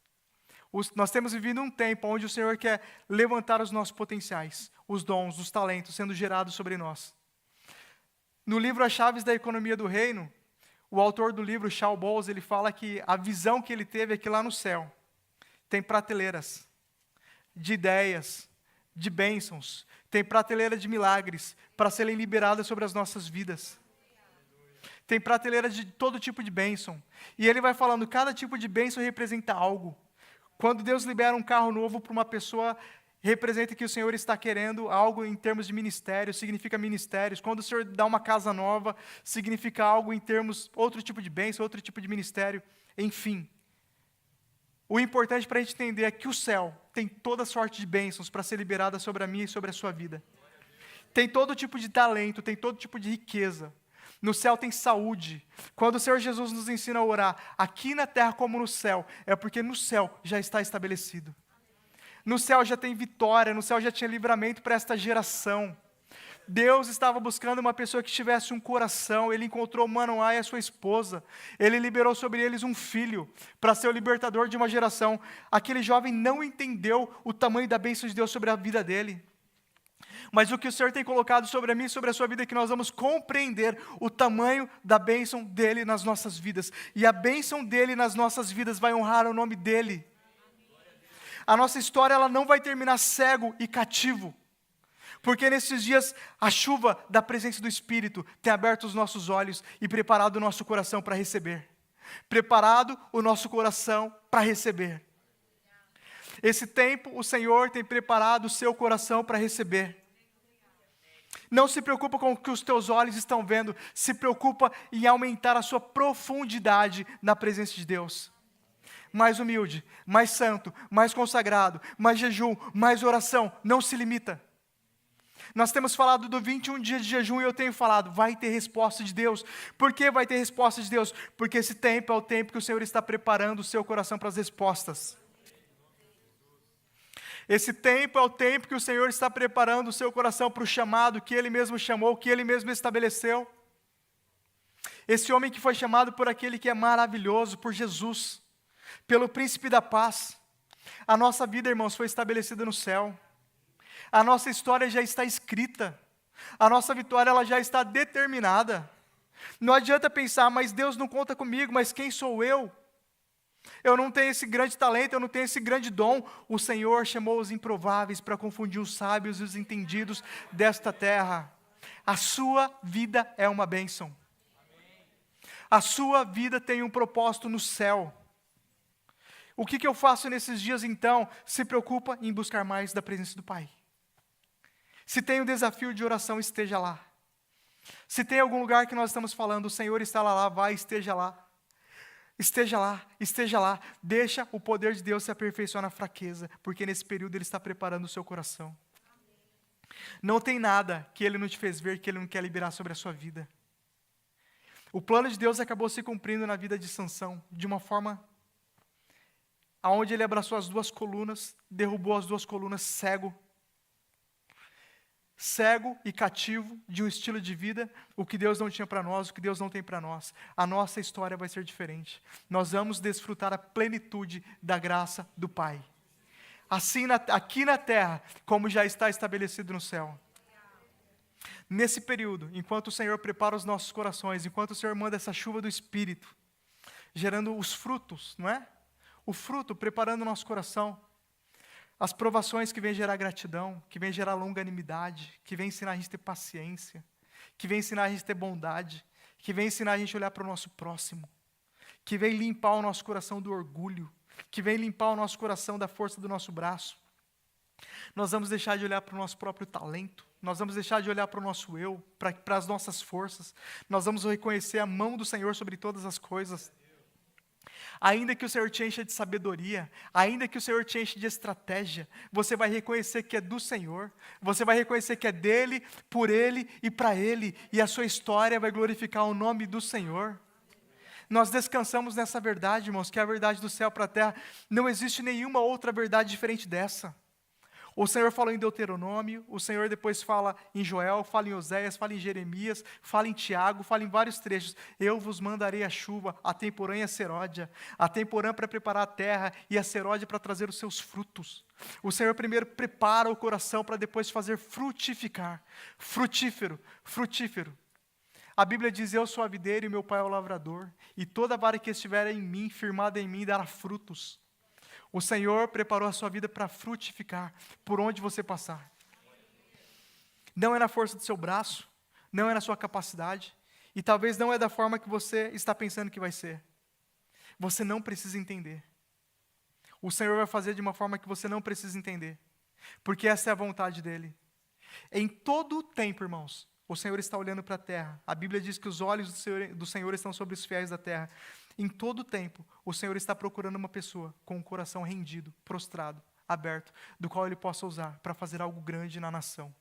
Nós temos vivido um tempo onde o Senhor quer levantar os nossos potenciais, os dons, os talentos sendo gerados sobre nós. No livro As Chaves da Economia do Reino, o autor do livro, Charles Bowles, ele fala que a visão que ele teve é que lá no céu tem prateleiras de ideias, de bênçãos, tem prateleira de milagres para serem liberadas sobre as nossas vidas. Tem prateleira de todo tipo de bênção. E ele vai falando, cada tipo de bênção representa algo. Quando Deus libera um carro novo para uma pessoa, representa que o Senhor está querendo algo em termos de ministério, significa ministérios. Quando o Senhor dá uma casa nova, significa algo em termos, outro tipo de bênção, outro tipo de ministério. Enfim, o importante para a gente entender é que o céu tem toda sorte de bênçãos para ser liberada sobre a minha e sobre a sua vida. tem todo tipo de talento, tem todo tipo de riqueza. No céu tem saúde. Quando o Senhor Jesus nos ensina a orar, aqui na terra como no céu, é porque no céu já está estabelecido. No céu já tem vitória, no céu já tinha livramento para esta geração. Deus estava buscando uma pessoa que tivesse um coração. Ele encontrou Manoá e a sua esposa. Ele liberou sobre eles um filho para ser o libertador de uma geração. Aquele jovem não entendeu o tamanho da bênção de Deus sobre a vida dele. Mas o que o Senhor tem colocado sobre a mim e sobre a sua vida é que nós vamos compreender o tamanho da bênção dele nas nossas vidas. E a bênção dele nas nossas vidas vai honrar o nome dele. A nossa história ela não vai terminar cego e cativo. Porque nesses dias a chuva da presença do Espírito tem aberto os nossos olhos e preparado o nosso coração para receber. Preparado o nosso coração para receber. Esse tempo o Senhor tem preparado o seu coração para receber. Não se preocupa com o que os teus olhos estão vendo, se preocupa em aumentar a sua profundidade na presença de Deus. Mais humilde, mais santo, mais consagrado, mais jejum, mais oração, não se limita. Nós temos falado do 21 dias de jejum e eu tenho falado, vai ter resposta de Deus. Por que vai ter resposta de Deus? Porque esse tempo é o tempo que o Senhor está preparando o seu coração para as respostas. Esse tempo é o tempo que o Senhor está preparando o seu coração para o chamado que Ele mesmo chamou, que Ele mesmo estabeleceu. Esse homem que foi chamado por aquele que é maravilhoso, por Jesus, pelo príncipe da paz. A nossa vida, irmãos, foi estabelecida no céu. A nossa história já está escrita. A nossa vitória ela já está determinada. Não adianta pensar, mas Deus não conta comigo, mas quem sou eu? Eu não tenho esse grande talento, eu não tenho esse grande dom. O Senhor chamou os improváveis para confundir os sábios e os entendidos desta terra. A sua vida é uma bênção. A sua vida tem um propósito no céu. O que eu faço nesses dias então? Se preocupa em buscar mais da presença do Pai. Se tem um desafio de oração, esteja lá. Se tem algum lugar que nós estamos falando, o Senhor está lá, vai, esteja lá. Esteja lá, esteja lá. Deixa o poder de Deus se aperfeiçoar na fraqueza, porque nesse período Ele está preparando o seu coração. Não tem nada que Ele não te fez ver, que Ele não quer liberar sobre a sua vida. O plano de Deus acabou se cumprindo na vida de Sansão, de uma forma aonde ele abraçou as duas colunas, derrubou as duas colunas, cego e cativo de um estilo de vida, o que Deus não tinha para nós, o que Deus não tem para nós. A nossa história vai ser diferente. Nós vamos desfrutar a plenitude da graça do Pai. Assim aqui na terra, como já está estabelecido no céu. Nesse período, enquanto o Senhor prepara os nossos corações, enquanto o Senhor manda essa chuva do Espírito, gerando os frutos, não é? O fruto preparando o nosso coração. As provações que vêm gerar gratidão, que vêm gerar longanimidade, que vêm ensinar a gente a ter paciência, que vêm ensinar a gente a ter bondade, que vêm ensinar a gente a olhar para o nosso próximo, que vêm limpar o nosso coração do orgulho, que vêm limpar o nosso coração da força do nosso braço. Nós vamos deixar de olhar para o nosso próprio talento, nós vamos deixar de olhar para o nosso eu, para as nossas forças, nós vamos reconhecer a mão do Senhor sobre todas as coisas. Ainda que o Senhor te encha de sabedoria, ainda que o Senhor te enche de estratégia, você vai reconhecer que é do Senhor, você vai reconhecer que é dEle, por Ele e para Ele, e a sua história vai glorificar o nome do Senhor. Nós descansamos nessa verdade, irmãos, que é a verdade do céu para a terra. Não existe nenhuma outra verdade diferente dessa. O Senhor falou em Deuteronômio, o Senhor depois fala em Joel, fala em Oséias, fala em Jeremias, fala em Tiago, fala em vários trechos. Eu vos mandarei a chuva, a temporã e a seródia. A temporã para preparar a terra e a seródia para trazer os seus frutos. O Senhor primeiro prepara o coração para depois fazer frutificar. Frutífero, frutífero. A Bíblia diz, eu sou a videira e meu pai é o lavrador. E toda vara que estiver em mim, firmada em mim, dará frutos. O Senhor preparou a sua vida para frutificar, por onde você passar. Não é na força do seu braço, não é na sua capacidade, e talvez não é da forma que você está pensando que vai ser. Você não precisa entender. O Senhor vai fazer de uma forma que você não precisa entender, porque essa é a vontade dEle. Em todo o tempo, irmãos, o Senhor está olhando para a terra. A Bíblia diz que os olhos do Senhor estão sobre os fiéis da terra. Em todo o tempo, o Senhor está procurando uma pessoa com o coração rendido, prostrado, aberto, do qual Ele possa usar para fazer algo grande na nação.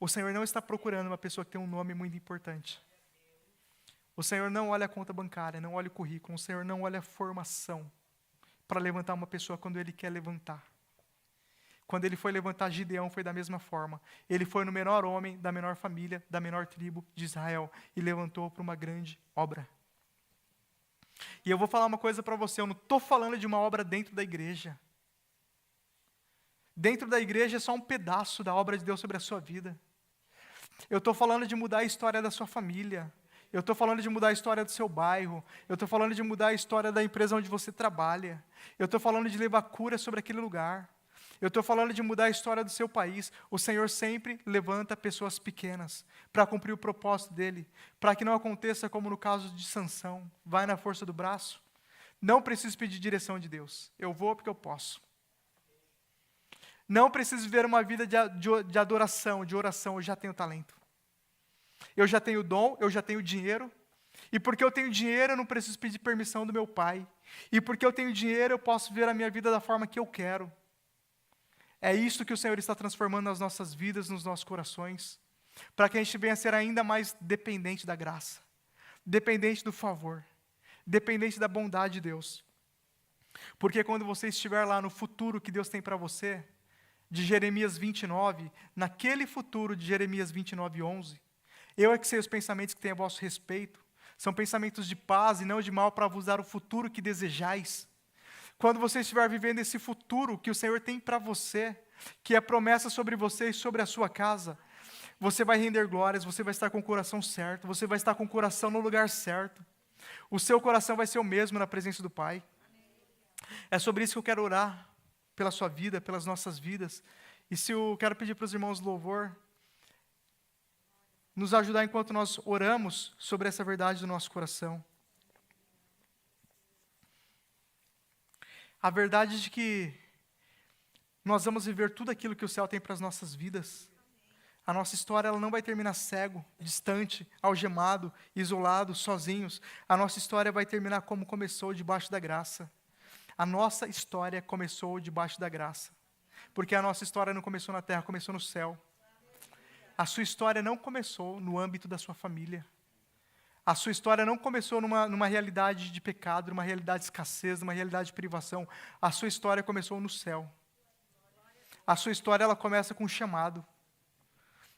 O Senhor não está procurando uma pessoa que tem um nome muito importante. O Senhor não olha a conta bancária, não olha o currículo. O Senhor não olha a formação para levantar uma pessoa quando Ele quer levantar. Quando Ele foi levantar Gideão, foi da mesma forma. Ele foi no menor homem, da menor família, da menor tribo de Israel e levantou para uma grande obra. E eu vou falar uma coisa para você, eu não estou falando de uma obra dentro da igreja. Dentro da igreja é só um pedaço da obra de Deus sobre a sua vida. Eu estou falando de mudar a história da sua família. Eu estou falando de mudar a história do seu bairro. Eu estou falando de mudar a história da empresa onde você trabalha. Eu estou falando de levar cura sobre aquele lugar. Eu estou falando de mudar a história do seu país. O Senhor sempre levanta pessoas pequenas para cumprir o propósito dEle, para que não aconteça como no caso de Sansão, vai na força do braço. Não preciso pedir direção de Deus. Eu vou porque eu posso. Não preciso viver uma vida de adoração, de oração, eu já tenho talento. Eu já tenho dom, eu já tenho dinheiro. E porque eu tenho dinheiro, eu não preciso pedir permissão do meu pai. E porque eu tenho dinheiro, eu posso viver a minha vida da forma que eu quero. É isso que o Senhor está transformando nas nossas vidas, nos nossos corações, para que a gente venha a ser ainda mais dependente da graça, dependente do favor, dependente da bondade de Deus. Porque quando você estiver lá no futuro que Deus tem para você, de Jeremias 29, naquele futuro de Jeremias 29, 11, eu é que sei os pensamentos que tenho a vosso respeito, são pensamentos de paz e não de mal para vos dar o futuro que desejais. Quando você estiver vivendo esse futuro que o Senhor tem para você, que é promessa sobre você e sobre a sua casa, você vai render glórias, você vai estar com o coração certo, você vai estar com o coração no lugar certo. O seu coração vai ser o mesmo na presença do Pai. É sobre isso que eu quero orar, pela sua vida, pelas nossas vidas. E se eu quero pedir para os irmãos do louvor, nos ajudar enquanto nós oramos sobre essa verdade do nosso coração. A verdade de que nós vamos viver tudo aquilo que o céu tem para as nossas vidas. A nossa história ela não vai terminar cego, distante, algemado, isolado, sozinhos. A nossa história vai terminar como começou, debaixo da graça. A nossa história começou debaixo da graça. Porque a nossa história não começou na terra, começou no céu. A sua história não começou no âmbito da sua família. A sua história não começou numa realidade de pecado, numa realidade de escassez, numa realidade de privação. A sua história começou no céu. A sua história ela começa com um chamado.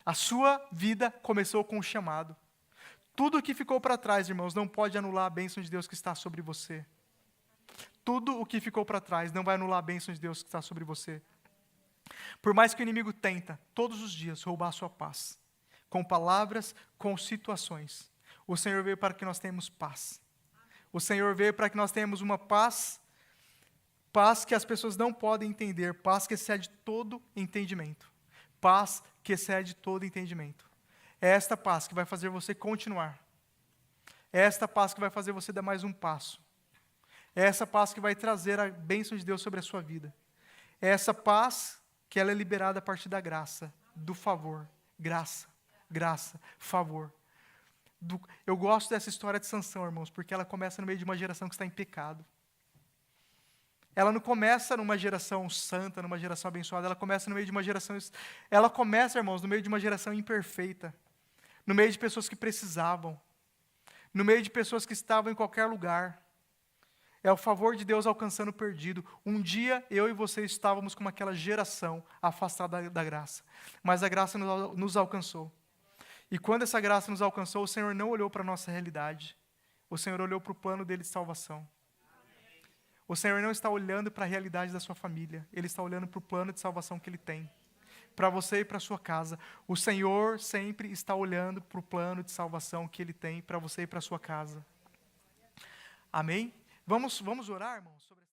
A sua vida começou com um chamado. Tudo o que ficou para trás, irmãos, não pode anular a bênção de Deus que está sobre você. Tudo o que ficou para trás não vai anular a bênção de Deus que está sobre você. Por mais que o inimigo tenta, todos os dias, roubar a sua paz, com palavras, com situações, o Senhor veio para que nós tenhamos paz. O Senhor veio para que nós tenhamos uma paz, paz que as pessoas não podem entender, paz que excede todo entendimento. Paz que excede todo entendimento. É esta paz que vai fazer você continuar. É esta paz que vai fazer você dar mais um passo. É essa paz que vai trazer a bênção de Deus sobre a sua vida. É essa paz que ela é liberada a partir da graça, do favor. Graça, graça, favor. Eu gosto dessa história de Sansão, irmãos, porque ela começa no meio de uma geração que está em pecado. Ela não começa numa geração santa, numa geração abençoada, ela começa no meio de uma geração... Ela começa, irmãos, no meio de uma geração imperfeita, no meio de pessoas que precisavam, no meio de pessoas que estavam em qualquer lugar. É o favor de Deus alcançando o perdido. Um dia, eu e você estávamos como aquela geração afastada da graça, mas a graça nos alcançou. E quando essa graça nos alcançou, o Senhor não olhou para a nossa realidade. O Senhor olhou para o plano dele de salvação. O Senhor não está olhando para a realidade da sua família. Ele está olhando para o plano de salvação que Ele tem. Para você e para a sua casa. O Senhor sempre está olhando para o plano de salvação que Ele tem para você e para a sua casa. Amém? Vamos orar, irmãos, sobre